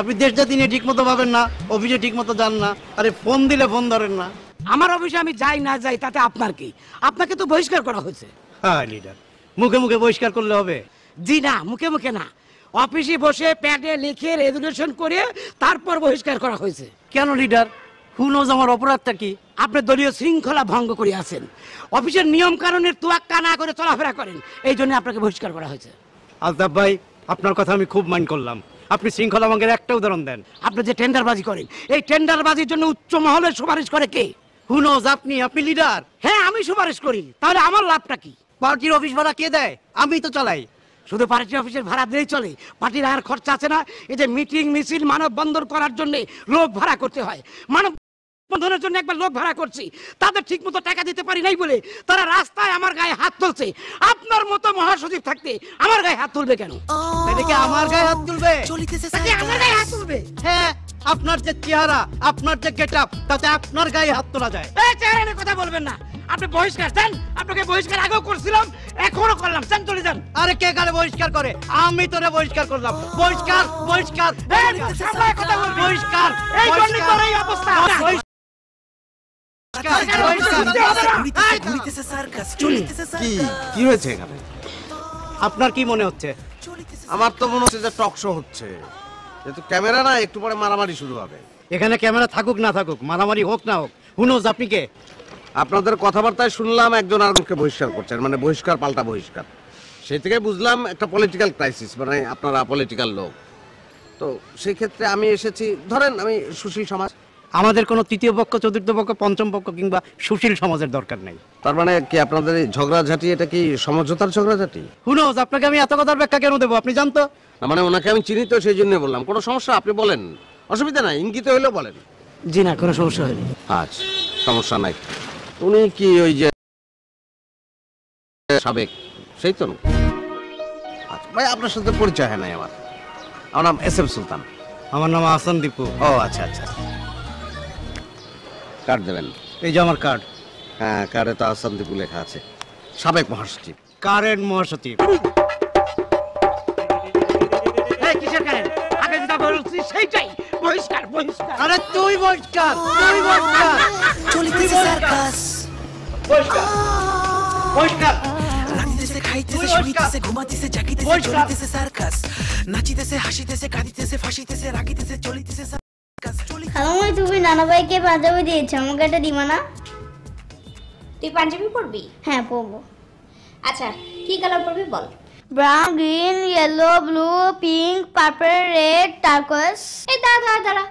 আপনি দেশ জাতি নিয়ে ঠিক মতো ভাবেন না, অফিসে ঠিক মতো যান না, আরে ফোন দিলে ফোন ধরেন না। আমার অফিসে আমি যাই না যাই তাতে আপনার কি? আপনাকে তো বহিষ্কার করা হয়েছে। হ্যাঁ লিডার, মুখে মুখে বহিষ্কার করলে হবে? জি না, মুখে মুখে না, অফিসে বসে প্যাডে লিখে রেজুলেশন করে তারপর বহিষ্কার করা হয়েছে। কেন লিডার? হু নোজ আমার অপরাধটা কি? আপনি দলীয় শৃঙ্খলা ভঙ্গ করে আছেন, অফিসের নিয়ম কানুনের তোয়াক্কা না করে চলাফেরা করেন, এই জন্য আপনাকে বহিষ্কার করা হয়েছে। আলতাফ ভাই, আপনার কথা আমি খুব মাইন্ড করলাম, আপনি শৃঙ্খলা ভঙ্গের একটা উদাহরণ দেন। আপনি যে টেন্ডারবাজি করেন, এই টেন্ডারবাজির জন্য উচ্চ মহলের সুপারিশ করে কে? হু নোজ, আপনি লিডার। হ্যাঁ, আমি সুপারিশ করি, তাহলে আমার লাভটা কি? পার্টির অফিস ভাড়া কে দেয়? আমি তো চালাই। শুধু পার্টি অফিসের ভাড়া দিলেই চলে? পার্টির আর খরচা আছে না? এই যে মিটিং মিছিল মানববন্ধন করার জন্য লোক ভাড়া করতে হয়, মানববন্ধনের জন্য একবার লোক ভাড়া করছি, তাদের ঠিক মতো টাকা দিতে পারি নাই বলে তারা রাস্তায় আমার গায়ে হাত তুলছে। আপনার মতো মহাসচিব থাকতে আমার গায়ে হাত তুলবে কেন? এদিকে আমার গায়ে হাত তুলবে? আমার গায়ে হাত তুলবে? হ্যাঁ, আপনার যে চেহারা, আপনার যে গেটআপ, তাতে আপনার গায়ে হাত তোলা যায়। এই চেহারা নিয়ে কথা বলবেন না। আপনি বহিষ্কার দেন, আপনাকে বহিষ্কার আগেও করছিলাম, এখনো করলাম, চান চলে যান। আরে কে কারে বহিষ্কার করে? আমি তোরে বহিষ্কার করলাম। বহিষ্কার, বহিষ্কার, কথা বলবেন? বহিষ্কার, এই জন্য তোর এই অবস্থা। কি হয়েছে এখানে? আপনার কি মনে হচ্ছে? আমার তো মনে হচ্ছে যে টক শো হচ্ছে, যেহেতু ক্যামেরা না, একটু পরে মারামারি শুরু হবে। এখানে ক্যামেরা থাকুক না থাকুক, মারামারি হোক না হোক, হুনোজ আপনি কে? আপনাদের কথাবার্তায় শুনলাম একজন আরেকজনকে বহিষ্কার করছেন, মানে বহিষ্কার পাল্টা বহিষ্কার। সেই থেকে বুঝলাম একটা পলিটিক্যাল ক্রাইসিস, মানে আপনারা পলিটিক্যাল লোক। তো সেই ক্ষেত্রে আমি এসেছি, ধরেন আমি সুশীল সমাজ। আমাদের কোনো তৃতীয় পক্ষ, চতুর্থ পক্ষ, পঞ্চম পক্ষ কিংবা সুশীল সমাজের দরকার নেই। তার মানে কি আপনাদের এই ঝগড়াঝাটি, এটা কি সমঝোতার ঝগড়াঝাটি? হুনোজ, আপনাকে আমি এত কথার ব্যাখ্যা কেন দেবো? আপনি জানতো? মানে ওনাকে আমি চিনি তো, সেই জন্য বললাম। কোনো সমস্যা? আপনি বলেন, অসুবিধা নাই, ইঙ্গিত হইলেও বলেন। জি না, কোনো সমস্যা হয়নি। আচ্ছা, সমস্যা নাই। উনি কি ওই যে সাবেক সেই তো? আচ্ছা ভাই, আপনার সাথে পরিচয় হয় নাই আমার। আমার নাম এস এম সুলতান। আমার নাম হাসান দীপু। ও আচ্ছা আচ্ছা, কার্ড দেবেন? এই যে আমার কার্ড। হ্যাঁ, কার্ডে তো হাসান দীপু লেখা আছে, সাবেক মহাসচিব। কারেন্ট মহাসচিব। কিসের কারেন্ট? আগে যেটা বলছি সেইটাই, বহিষ্কার, বহিষ্কার। আরে তুই বহিষ্কার, তুই বহিষ্কার। চলিতেছে সার্কাস, বহিষ্কার, বহিষ্কার। রাঁধিতেছে, খাইতেছে, শুইতেছে, ঘুমাইতেছে, জাগিতেছে, চলিতেছে সার্কাস। নাচিতেছে, হাসিতেছে, কাঁদিতেছে, ফাঁসিতেছে, রাগিতেছে, চলিতেছে সার্কাস। খালামণি তুমি নানা ভাইকে পাঞ্জাবি দিয়েছো, আমাকে একটা দিবা না? তুই পাঞ্জাবি পরবি? হ্যাঁ পরবো। আচ্ছা কি কালার পরবি বল? Brown, green, yellow, blue, pink, purple, red, turquoise. এই দাঁড়া দাঁড়া,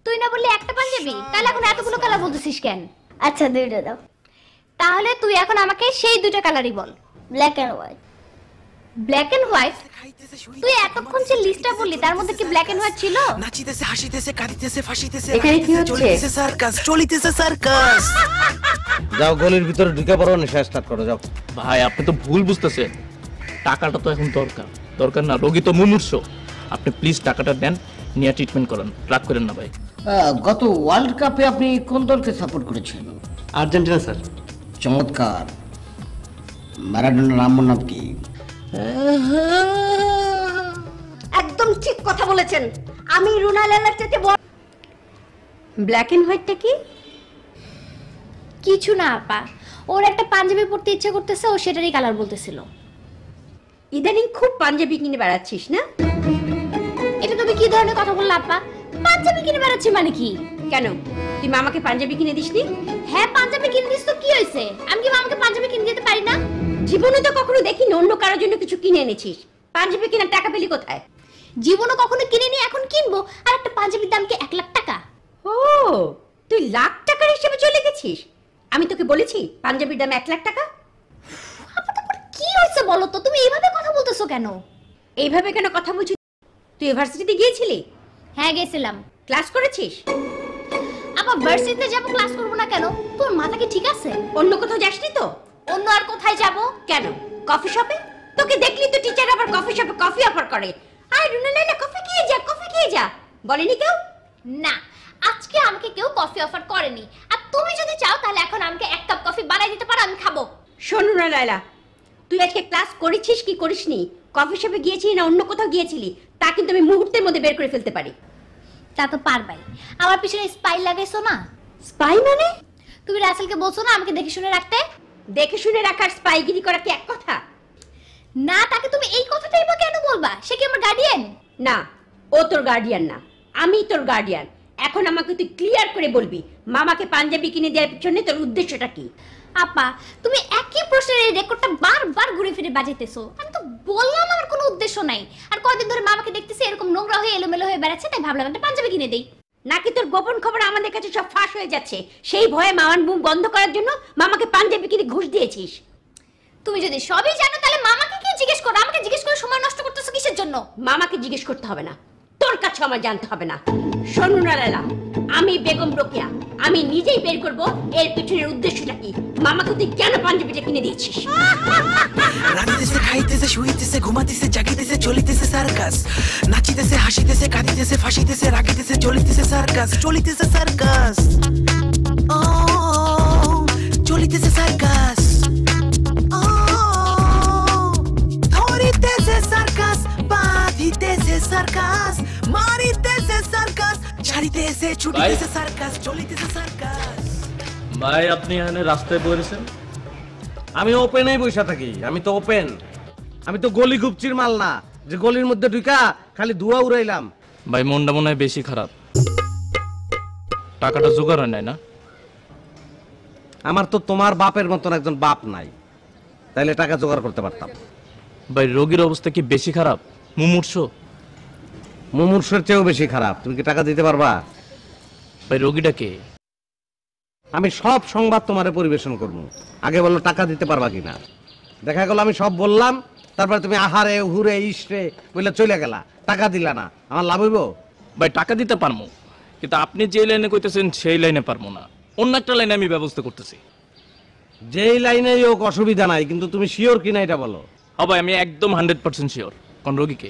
তুই না বললি একটা পাঞ্জাবি, তাহলে এখন এতগুলো কালার বলতেছিস কেন? আচ্ছা দুইটা দাও। তাহলে তুই এখন আমাকে সেই দুইটা কালারই বল। Black and white. Black and white? তুই এতক্ষণ যে লিস্টটা বললি তার মধ্যে কি ব্ল্যাক এন্ড হোয়াইট ছিল? নাচিতেছে, হাসিতেছে, কাঁদিতেছে, ফাঁসিতেছে, এখানে কি হচ্ছে? চলিতেছে সার্কাস, চলিতেছে সার্কাস। যাও গলির ভিতরে ঢুকে পড়ো, নেশা স্টার্ট করো যাও। ভাই আপনি তো ভুল বুঝতেছেন, টাকাটা তো এখন দরকার না, রোগী তো মুমূর্ষ। আপনি প্লিজ টাকাটা দেন, নিয়ে ট্রিটমেন্ট করেন, রাগ করেন না ভাই। গত ওয়ার্ল্ড কাপে আপনি কোন দলকে সাপোর্ট করেছিলেন? Argentina sir. চমৎকার। ম্যারাডোনার নাম্বার নাম কি? একদম ঠিক কথা বলেছেন। আমি রুনা লালার চাইতে বড়। ব্ল্যাক এন্ড হোয়াইটটা কি? কিছু না আপা, ওর একটা পাঞ্জাবি পরতে ইচ্ছা করতেছে, ও সেটারই কালার বলতেছিল। ইদানিং খুব পাঞ্জাবি কিনে বেড়াচ্ছিস না? এটা তুমি কি ধরনের কথা বললা আপা? পাঞ্জাবি কিনে বেড়াচ্ছি মানে কি? কেন তুই মামাকে পাঞ্জাবি কিনে দিসনি? হ্যাঁ পাঞ্জাবি কিনে দিস তো কি হয়েছে? আমি কি মামাকে পাঞ্জাবি কিনে দিতে পারি না? জীবনে তো কখনো দেখিনি অন্য কারোর জন্য কিছু কিনে এনেছিস। পাঞ্জাবি কেনার টাকা পেলি কোথায়? জীবনে কখনো কিনিনি, এখন কিনবো। আর একটা পাঞ্জাবির দাম কি 1 লাখ টাকা? ও তুই লাখ টাকার হিসেবে চলে গেছিস। আমি তোকে বলেছি পাঞ্জাবির দাম 1 লাখ টাকা? কি হয়েছে বলো তো, তুমি এইভাবে কথা বলতেছো কেন? এইভাবে কেন কথা বলছিস? তুই ইউনিভার্সিটিতে গিয়েছিলি? হ্যাঁ গেছিলাম। ক্লাস করেছিস? আপা ভার্সিটিতে যাব, ক্লাস করব না কেন? তোর মাথা কি ঠিক আছে? অন্য কোথাও যাসনি তো? অন্য আর কোথায় যাব? কেন কফি শপে? তোকে দেখলি তো টিচার আবার কফি শপে কফি অফার করে। আয় রুনা লাইলা কফি খেয়ে যা, কফি খেয়ে যা। বলেনি কেউ? না, আজকে আমাকে কেউ কফি অফার করেনি। আর তুমি যদি চাও তাহলে এখন আমাকে 1 কাপ কফি বানাই দিতে পারো, আমি খাবো। শোন রুনা লাইলা, তুই আজকে ক্লাস করেছিস কি করিসনি, কফি শপে গিয়েছিলি না অন্য কোথাও গিয়েছিলি, তা কিন্তু আমি মুহূর্তের মধ্যে বের করে ফেলতে পারি। তা তো পারবাই। আমার পিছনে স্পাই লাগাইছো না? স্পাই মানে? তুমি রাসেলকে বলছো না আমাকে দেখে শুনে রাখতে? দেখে শুনে রাখার স্পাইগিরি করা কি এক কথা? না, তাকে তুমি এই কথাটাই বা কেন বলবা? সে কি আমার গার্ডিয়ান? না, ও তোর গার্ডিয়ান না, আমি তোর গার্ডিয়ান। এখন আমাকে তুই ক্লিয়ার করে বলবি মামাকে পাঞ্জাবি কিনে দেওয়ার পিছনে তোর উদ্দেশ্যটা কি? আপা তুমি একই প্রশ্নের এই রেকর্ডটা বারবার ঘুরে ফিরে বাজাইতেছো। আমি তো বললাম আমার কোনো উদ্দেশ্য নাই। আর কয়দিন ধরে মামাকে দেখতেছি এরকম নোংরা হয়ে এলোমেলো হয়ে বেড়াচ্ছে, তাই ভাবলাম একটা পাঞ্জাবি কিনে দেই। নাকি তোর গোপন খবর আমাদের কাছে সব ফাঁস হয়ে যাচ্ছে, সেই ভয়ে মামার মুখ বন্ধ করার জন্য মামাকে পাঞ্জাবি কিনে ঘুষ দিয়েছিস? তুমি যদি সবই জানো তাহলে মামাকে কি জিজ্ঞেস করো? আমাকে জিজ্ঞেস করে সময় নষ্ট করতেছো কিসের জন্য? মামাকে জিজ্ঞেস করতে হবে না, তোর কাছে আমার জানতে হবে না। শোনো না লালা, আমি বেগম রোকেয়া, আমি নিজেই বের করব এর পিছনের উদ্দেশ্যটা কি। মামাকে তুই কেন পাঞ্জাবিটা কিনে দিয়েছিস? রাঁধিতেছে, খাইতেছে, শুইতেছে, ঘুমাতেছে, জাগিতেছে, চলিতেছে সার্কাস। নাচিতেছে, হাসিতেছে, কাঁদিতেছে, ফাঁসিতেছে, রাগিতেছে, চলিতেছে সার্কাস, চলিতেছে সার্কাস। ও চলিতেছে সার্কাস। ও ধরিতেছে সার্কাস, বাঁধিতেছে সার্কাস, মারিতেছে সার্কাস, ছাড়িতেছে, ছুটিতেছে সার্কাস, চলিতেছে সার্কাস। ভাই আপনি এখানে রাস্তায় বসেছেন? আমি ওপেনেই বসে থাকি, আমি তো ওপেন। আমি তো গলি গুপচির মাল না যে গলির মধ্যে ঢুকা খালি ধোঁয়া উড়াইলাম। ভাই মনটা মনে হয় বেশি খারাপ, টাকাটা জোগাড় হয় নাই না? আমার তো তোমার বাপের মতন একজন বাপ নাই, তাইলে টাকা জোগাড় করতে পারতাম। ভাই রোগীর অবস্থা কি বেশি খারাপ? মুমূর্ষ? মুমূর্ষের চেয়েও বেশি খারাপ। তুমি কি টাকা দিতে পারবা? ভাই রোগীটা কে? আমি সব সংবাদ তোমারে পরিবেশন করবো, আগে বলো টাকা দিতে পারবা কিনা। দেখা গেল আমি সব বললাম, তারপরে তুমি আহারে হুরে ইসরে বলে চলে গেলা, টাকা দিলা না, আমার লাভ হইব? ভাই টাকা দিতে পারবো, কিন্তু আপনি যে লাইনে কইতেছেন সেই লাইনে পারবো না, অন্য একটা লাইনে আমি ব্যবস্থা করতেছি। যেই লাইনেই হোক অসুবিধা নাই, কিন্তু তুমি শিওর কিনা এটা বলো। হ্যাঁ ভাই আমি একদম 100% শিওর। কোন রোগীকে?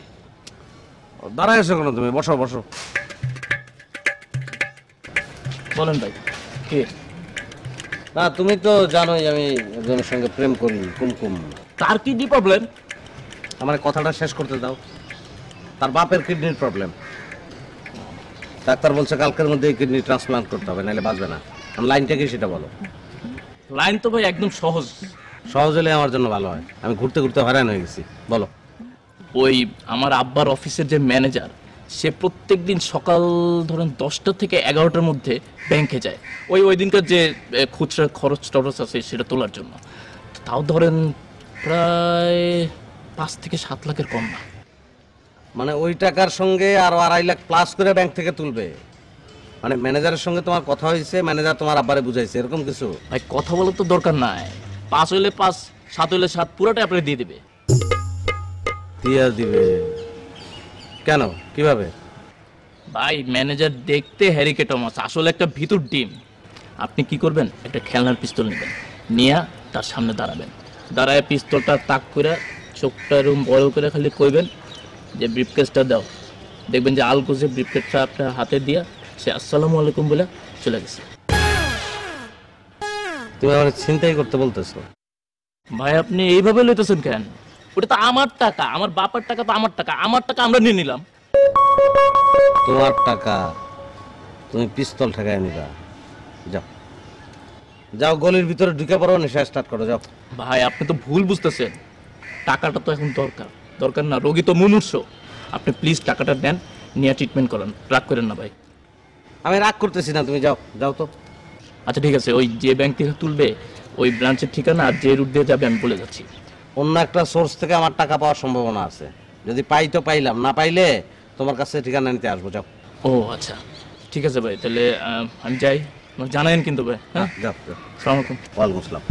দাঁড়ায় এসো কেন তুমি? বসো বসো। বলেন ভাই কে? না তুমি তো জানোই আমি একজনের সঙ্গে প্রেম করি, কুমকুম। তার কিডনি প্রবলেম? আমার কথাটা শেষ করতে দাও। তার বাপের কিডনির প্রবলেম। ডাক্তার বলছে কালকের মধ্যে কিডনি ট্রান্সপ্লান্ট করতে হবে, নাহলে বাঁচবে না। আমি লাইনটা কি সেটা বলো। লাইন তো ভাই একদম সহজ। সহজ হলে আমার জন্য ভালো হয়, আমি ঘুরতে ঘুরতে হয়রান হয়ে গেছি। বলো। ওই আমার আব্বার অফিসের যে ম্যানেজার, সে প্রত্যেকদিন সকাল ধরেন 10টা থেকে 11টার মধ্যে ব্যাংকে যায় ওই দিনকার যে খুচরা খরচ টরচ আছে সেটা তোলার জন্য। তাও ধরেন প্রায় 5 থেকে 7 লাখের কম না। মানে ওই টাকার সঙ্গে আরো 2.5 লাখ প্লাস করে ব্যাংক থেকে তুলবে? মানে ম্যানেজারের সঙ্গে তোমার কথা হয়েছে, ম্যানেজার তোমার আব্বারে বুঝাইছে এরকম কিছু? ভাই কথা বলার তো দরকার নাই, 5 হইলে 5, 7 হইলে 7, পুরোটাই আপনাকে দিয়ে দিবে। দিয়ে দিবে? কেন, কিভাবে? ভাই ম্যানেজার দেখতে হ্যারিকে টমাস, আসলে একটা ভিতর ডিম। আপনি কি করবেন, একটা খেলনার পিস্তল নেবেন, নিয়ে তার সামনে দাঁড়াবেন, দাঁড়ায় পিস্তলটা তাক করে চোখটা রুম বড় করে খালি কইবেন যে ব্রিফকেসটা দাও। দেখবেন যে আলকোজে ব্রিফকেসটা আপনার হাতে দিয়া সে আসসালামু আলাইকুম বলে চলে গেছে। তুমি আমার চিন্তাই করতে বলতেছো? ভাই আপনি এইভাবে লইতেছেন কেন? ওটা তো আমার টাকা, আমার বাবার টাকা, তো আমার টাকা, আমার টাকা আমরা নিয়ে নিলাম। তোমার টাকা তুমি পিস্তল ঠেকায় নিবা? যাও যাও, গলির ভিতরে ঢুকে পড়ো, নেশা স্টার্ট করো, যাও। ভাই আপনি তো ভুল বুঝতেছেন, টাকাটা তো এখন দরকার না, রোগী তো মুমূর্ষ। আপনি প্লিজ টাকাটা দেন, নিয়ে ট্রিটমেন্ট করেন, রাগ করেন না ভাই। আমি রাগ করতেছি না, তুমি যাও, যাও তো। আচ্ছা ঠিক আছে, ওই যে ব্যাংক থেকে তুলবে ওই ব্রাঞ্চের ঠিকানা আর যে রুট দিয়ে যাবে আমি বলে যাচ্ছি। অন্য একটা সোর্স থেকে আমার টাকা পাওয়ার সম্ভাবনা আছে, যদি পাই তো পাইলাম, না পাইলে তোমার কাছে ঠিকানা নিতে আসবো, যাও। ও আচ্ছা ঠিক আছে ভাই, তাহলে আমি যাই, জানাইন কিন্তু ভাই। হ্যাঁ যাও। আসসালামু আলাইকুম। ওয়ালাইকুম আসসালাম।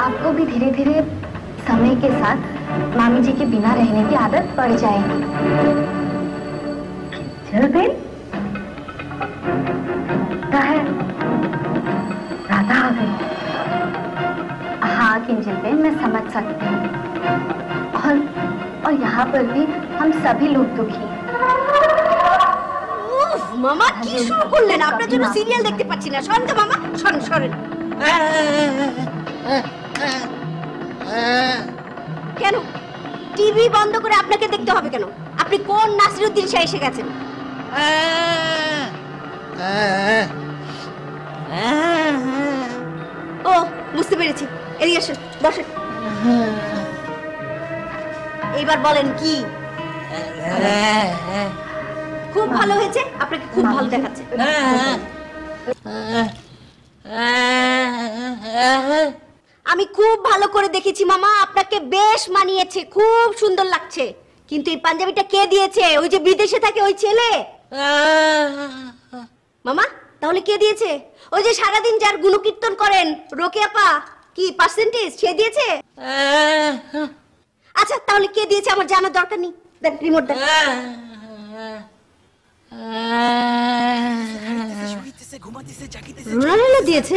आपको भी धीरे धीरे समय के साथ मामी जी के बिना रहने की आदत पड़ जाएगी। किंजल है राधा आ गई। हाँ किंजल बेन, मैं समझ सकती हूँ, और यहाँ पर भी हम सभी लोग दुखी। মামা কি শুরু করলেন? আপনার জন্য সিরিয়াল দেখতে পাচ্ছি না। সরেন তো মামা, সরেন। কেন টিভি বন্ধ করে আপনাকে দেখতে হবে কেন? আপনি কোন নাসিরউদ্দিন শাহ এসে গেছেন? ও বুঝতে পেরেছি, এদিকে আসেন, বসেন। এইবার বলেন কি? খুব ভালো হয়েছে, আপনাকে খুব ভালো দেখাচ্ছে। আমি খুব ভালো করে দেখেছি মামা, আপনাকে বেশ মানিয়েছে, খুব সুন্দর লাগছে। কিন্তু এই পাঞ্জাবিটা কে দিয়েছে? ওই যে বিদেশে থাকে ওই ছেলে? মামা তাহলে কে দিয়েছে? ওই যে সারাদিন যার গুণকীর্তন করেন, রোকেয়াপা, কি পার্সেন্টেজ, সে দিয়েছে? আচ্ছা তাহলে কে দিয়েছে আমার জানার দরকার নেই, দেন রিমোট দেন। রুনা লায়লা দিয়েছে?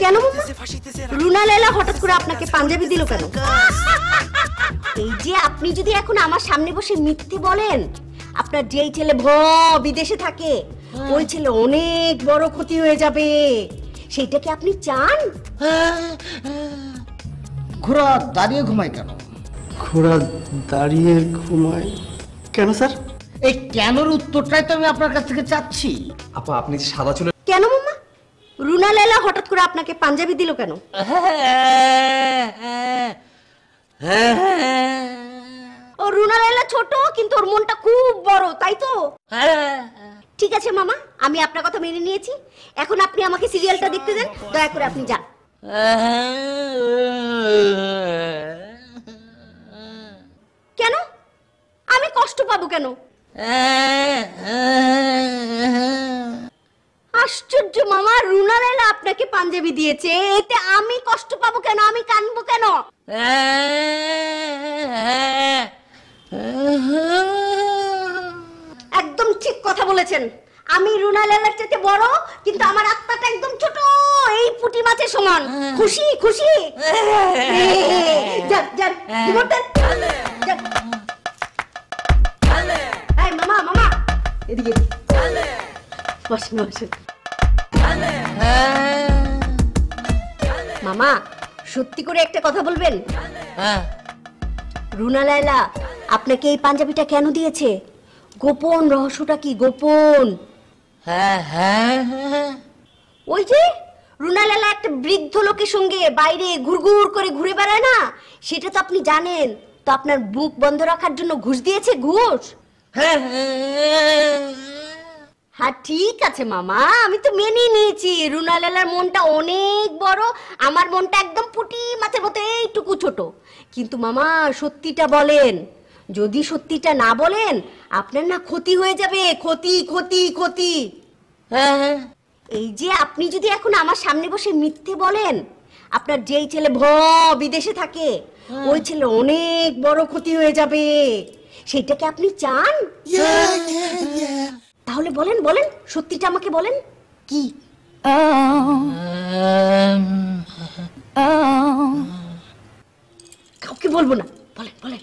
কেন রুনা লায়লা হঠাৎ করে আপনাকে পাঞ্জাবি দিল কেন? এই যে আপনি যদি এখন আমার সামনে বসে মিথ্যে বলেন, আপনার যেই ছেলে বিদেশে থাকে ওই ছেলে অনেক বড় ক্ষতি হয়ে যাবে, সেইটা কি আপনি চান? ঘোড়া দাঁড়িয়ে ঘুমায় কেন? ঘোড়া দাঁড়িয়ে ঘুমায় কেন স্যার? এই কেনর উত্তরটাই তো আমি আপনার কাছ থেকে চাচ্ছি। আপা আপনি যে সাদা চুলের। কেন মামা রুনা লায়লা হঠাৎ করে আপনাকে পাঞ্জাবি দিল কেন? ও রুনা লায়লা ছোট কিন্তু ওর মনটা খুব বড়, তাই তো? ঠিক আছে মামা, আমি আপনার কথা মেনে নিয়েছি। এখন আপনি আমাকে সিরিয়ালটা দেখতে দেন, দয়া করে আপনি যান। কেন আমি কষ্ট পাবো কেন? আশ্চর্য মামা, রুনা লায়লা আপনাকে পাঞ্জাবি দিয়েছে, এতে আমি কষ্ট পাবো কেন? আমি কাঁদবো কেন? একদম ঠিক কথা বলেছেন। আমি রুনা লায়লার চাইতে বড়, কিন্তু আমার আত্মাটা একদম ছোট, এই পুঁটি মাছের সমান। খুশি খুশি? যান যান, রিমোট দেন। এই মামা মামা এদিকে বসেন বসেন। মামা সত্যি করে একটা কথা বলবেন? রুনা লায়লা আপনাকে এই পাঞ্জাবিটা কেন দিয়েছে? গোপন রহস্যটা কি? গোপন। বৃদ্ধ লোকের সঙ্গে বাইরে ঘুরঘুর করে ঘুরে বেড়ায় না, সেটা তো আপনি জানেন। তো আপনার বুক বন্ধ রাখার জন্য ঘুষ দিয়েছে, ঘুষ। হ্যাঁ ঠিক আছে মামা, আমি তো মেনে নিয়েছি রুনা লালার মনটা অনেক বড়, আমার মনটা একদম পুটি মাছের মতো এইটুকু ছোট। কিন্তু মামা সত্যিটা বলেন, যদি সত্যিটা না বলেন আপনার না ক্ষতি হয়ে যাবে, ক্ষতি ক্ষতি ক্ষতি। এই যে আপনি যদি এখন আমার সামনে বসে মিথ্যে বলেন, আপনার যেই ছেলে বিদেশে থাকে ওই ছেলে অনেক বড় ক্ষতি হয়ে যাবে, সেইটাকে আপনি চান? তাহলে বলেন বলেন, সত্যিটা আমাকে বলেন কি? কাউকে বলবো না, বলেন বলেন।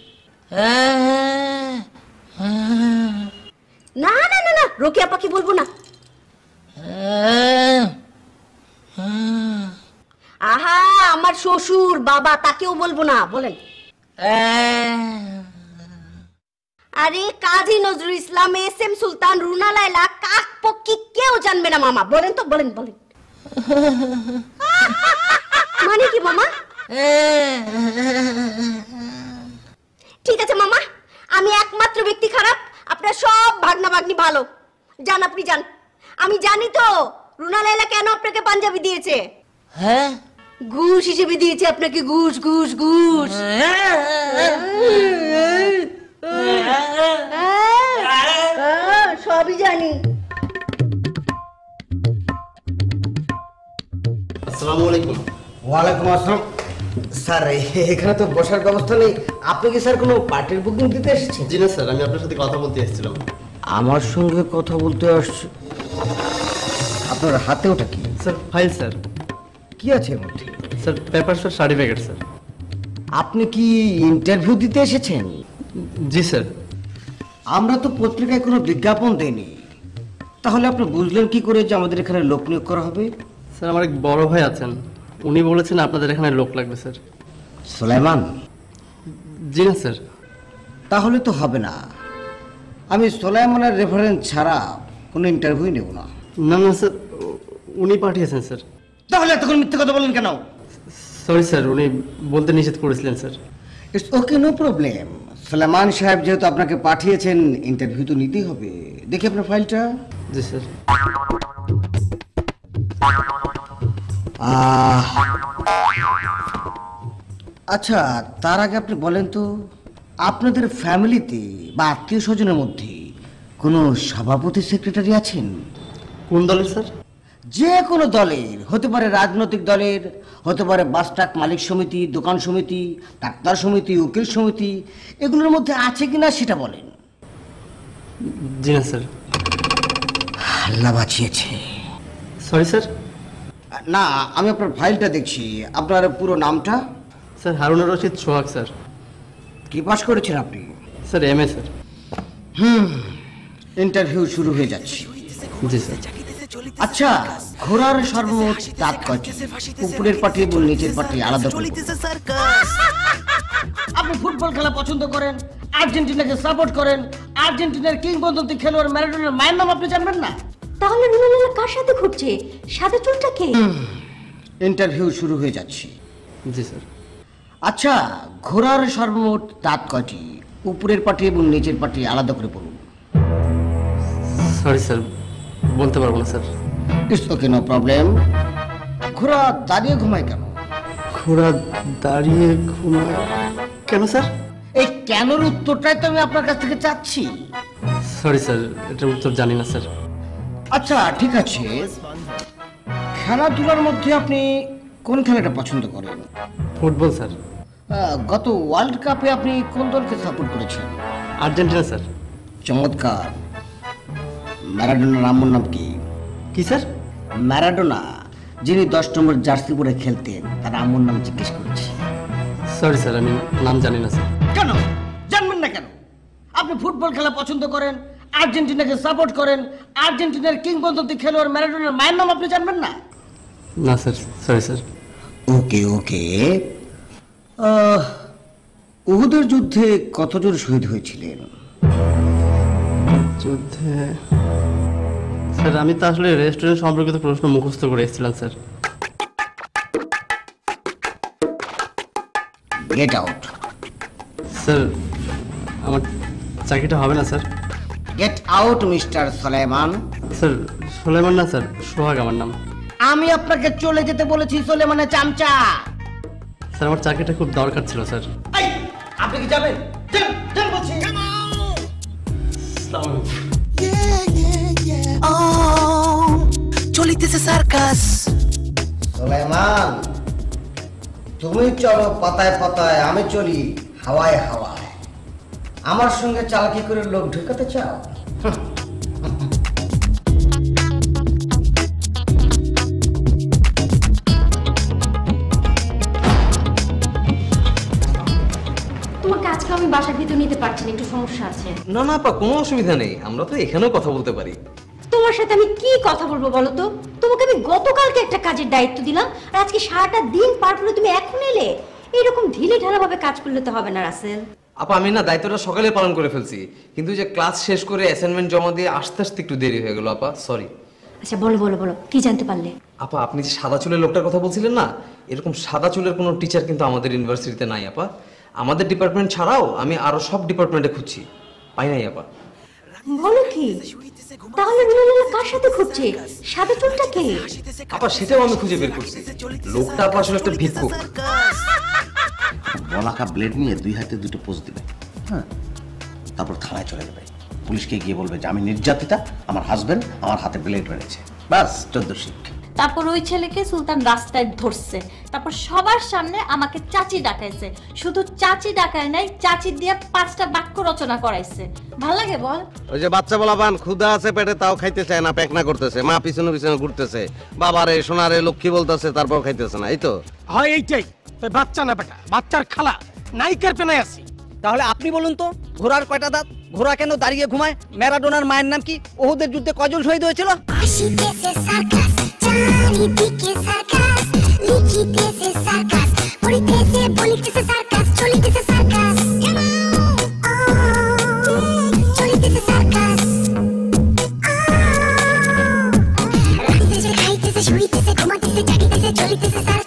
না না না না, রোকেয়া আপাকে বলবো না। আহা, আমার শ্বশুর বাবা, তাকেও বলবো না, বলেন। আরে কাজী নজরুল ইসলাম, এস এম সুলতান, রুনা লায়লা, কাক পক্ষী কেউ জানবে না মামা, বলেন তো, বলেন বলেন। মানে কি মামা? ঠিক আছে মামা, আমি একমাত্র ব্যক্তি খারাপ, আপনার সব ভাগনা ভাগ্নি ভালো। যান আপনি যান। আমি জানি তো রুনা লায়লা কেন আপনাকে পাঞ্জাবি দিয়েছে। হ্যাঁ, ঘুষ হিসেবে দিয়েছে আপনাকে, ঘুষ ঘুষ ঘুষ। সবই জানি। আসসালামু আলাইকুম। ওয়ালাইকুম আসসালাম। স্যার এখানে তো বসার ব্যবস্থা নেই, আপনি কি স্যার কোনো পার্টির বুকিং দিতে এসেছেন? জি না স্যার, আমি আপনার সাথে কথা বলতে এসেছিলাম। আমার সঙ্গে কথা বলতে আসছে? আপনার হাতে ওটা কি? Sir file sir. কি আছে এর মধ্যে? Sir paper sir, certificate sir. আপনি কি ইন্টারভিউ দিতে এসেছেন? জি স্যার। আমরা তো পত্রিকায় কোনো বিজ্ঞাপন দেইনি, তাহলে আপনি বুঝলেন কি করে যে আমাদের এখানে লোক নিয়োগ করা হবে? স্যার আমার এক বড় ভাই আছেন, উনি বলেছেন আপনাদের এখানে লোক লাগবে স্যার। সুলাইমান? জি না স্যার। তাহলে তো হবে না, আমি সুলাইমানের রেফারেন্স ছাড়া কোনো ইন্টারভিউ নেব না। না না স্যার, উনি পাঠিয়েছেন স্যার। তাহলে এতক্ষণ মিথ্যে কথা বলেন কেন? সরি স্যার, উনি বলতে নিষেধ করেছিলেন sir. It's okay, no problem. Sulaiman সাহেব যেহেতু আপনাকে পাঠিয়েছেন, ইন্টারভিউ তো নিতেই হবে। দেখি আপনার ফাইলটা। জি স্যার। আচ্ছা, তার আগে আপনি বলেন তো, আপনাদের ফ্যামিলিতে বা আত্মীয় স্বজনের মধ্যে কোনো সভাপতি সেক্রেটারি আছেন? কোন দলের স্যার? যে কোনো দলের, হতে পারে রাজনৈতিক দলের, হতে পারে বাস ট্রাক মালিক সমিতি, দোকান সমিতি, ডাক্তার সমিতি, উকিল সমিতি, এগুলোর মধ্যে আছে কিনা সেটা বলেন। জি না স্যার। আল্লাহ বাঁচিয়েছে। Sorry sir. না, আমি আপনার ফাইলটা দেখছি। আপনার পুরো নামটা? Sir Harunur Rashid Sohag sir. কি পাস করেছেন আপনি? Sir MA sir. ইন্টারভিউ শুরু হয়ে যাচ্ছে। জি স্যার। আচ্ছা, ঘোড়ার সর্বমোট দাঁত কয়টি? উপরের পাটি এবং নিচের পাটি আলাদা করে। আপনি ফুটবল খেলা পছন্দ করেন, আর্জেন্টিনাকে সাপোর্ট করেন, আর্জেন্টিনার কিংবদন্তি খেলোয়াড় ম্যারাডোনার মায়ের নাম আপনি জানবেন না? তাহলে রুনা লায়লা কার সাথে ঘুরছে? সাদা চুলটা কে? ইন্টারভিউ শুরু হয়ে যাচ্ছে। জি স্যার। আচ্ছা, ঘোড়ার সর্বমোট দাঁত কয়টি? উপরের পাটি এবং নিচের পাটি আলাদা করে বলুন। সরি স্যার, বলতে পারবো না sir. It's okay, no problem. ঘোড়া দাঁড়িয়ে ঘুমায় কেন? ঘোড়া দাঁড়িয়ে ঘুমায় কেন স্যার? এই কেনর উত্তরটাই তো আমি আপনার কাছ থেকে চাচ্ছি। সরি স্যার, এটার উত্তর জানি না স্যার। আচ্ছা ঠিক আছে, খেলাধুলার মধ্যে আপনি কোন খেলাটা পছন্দ করেন? Football sir. গত ওয়ার্ল্ড কাপে আপনি কোন দলকে সাপোর্ট করেছেন? Argentina sir. চমৎকার। ম্যারাডোনার আম্মুর নাম কি? কি স্যার? ম্যারাডোনা, যিনি 10 নম্বর জার্সি পরে খেলতেন, তার আম্মুর নাম জিজ্ঞেস করেছি। সরি স্যার, আমি নাম জানি না স্যার। কেন জানবেন না কেন? আপনি ফুটবল খেলা পছন্দ করেন, আর্জেন্টিনাকে সাপোর্ট করেন, আর্জেন্টিনার কিংবদন্তি খেলোয়াড় ম্যারাডোনার মায়ের নাম আপনি জানবেন না? না স্যার, সরি স্যার। ওকে ওকে। উহুদের যুদ্ধে কতজন শহীদ হয়েছিলেন? যুদ্ধে স্যার আমি তো আসলে রেস্টুরেন্ট সম্পর্কিত প্রশ্ন মুখস্থ করে এসেছিলাম স্যার। Get out. স্যার আমার চাকরিটা হবে না sir. Get out mister Sulaiman. Sir Sulaiman না স্যার, সোহাগ আমার নাম। আমি আপনাকে চলে যেতে বলেছি সুলাইমানের চামচা। স্যার আমার চাকরিটা খুব দরকার ছিল স্যার। আপনি কি যাবেন? যান বলছি। চলিতেছে সার্কাস। সুলাইমান তুমি চলো পাতায় পাতায়, আমি চলি হাওয়ায় হাওয়ায়। আমার সঙ্গে চালাকি করে লোক ঢুকাতে চাও? তোমাকে আজকে আমি বাসার ভিতর নিতে পারছি না, একটু সমস্যা আছে। না না আপা, কোনো অসুবিধা নেই, আমরা তো এখানেও কথা বলতে পারি। তোমার সাথে আমি কি কথা বলবো বলো তো? তোমাকে আমি গতকালকে একটা কাজের দায়িত্ব দিলাম, আর আজকে সারাটা দিন পার করে তুমি এখন এলে। এরকম ঢিলে ঢালা ভাবে কাজ করলে তো হবে না রাসেল। আপা আমি না দায়িত্বটা সকালে পালন করে ফেলছি, কিন্তু যে ক্লাস শেষ করে অ্যাসাইনমেন্ট জমা দিয়ে আস্তে আস্তে একটু দেরি হয়ে গেল আপা, সরি। আচ্ছা বলো বলো বলো, কি জানতে পারলে? আপা আপনি যে সাদা চুলের লোকটার কথা বলছিলেন না, এরকম সাদা চুলের কোনো টিচার কিন্তু আমাদের ইউনিভার্সিটিতে নাই আপা। আমাদের ডিপার্টমেন্ট ছাড়াও আমি আরো সব ডিপার্টমেন্টে খুঁজছি, পাই নাই আপা। বলো কি? তাহলে রুনালিলা কার সাথে খুঁজছে? সাদা চুলটা কে? আপা সেটাও আমি খুঁজে বের করছি, লোকটা আপা আসলে একটা ভিক্ষুক। বলাকা ব্লেড নিয়ে 2 হাতে 2টো পোজ দিবে, হ্যাঁ, তারপর থানায় চলে যাবে। পুলিশকে গিয়ে বলবে যে আমি নির্যাতিতা, আমার হাজবেন্ড আমার হাতে ব্লেড মেরেছে, বাস 14 শিখ। তারপর ওই ছেলেকে সুলতান রাস্তায় ধরছে, তারপর সবার সামনে আমাকে চাচি ডাকাইছে। শুধু চাচি ডাকায় নাই, চাচি দিয়ে 5টা বাক্য রচনা করাইছে। ভাল লাগে বল? ওই যে বাচ্চা বলা বান ক্ষুধা আছে পেটে তাও খাইতে চায় না, পেকনা করতেছে, মা পিছনে পিছনে ঘুরতেছে, বাবারে সোনারে লক্ষ্মী বলতেছে, তারপর খাইতেছে না, এই তো হয় এইটাই। বাচ্চা না বেটা, বাচ্চার খালা নায়িকার পেনায় আছি। তাহলে আপনি বলুন তো, ঘোড়ার কয়টা দাঁত? ঘোড়া কেন দাঁড়িয়ে ঘুমায়? ম্যারাডোনার মায়ের নাম কি? ওহুদের যুদ্ধে কয়জন শহীদ হয়েছিল? Cholites,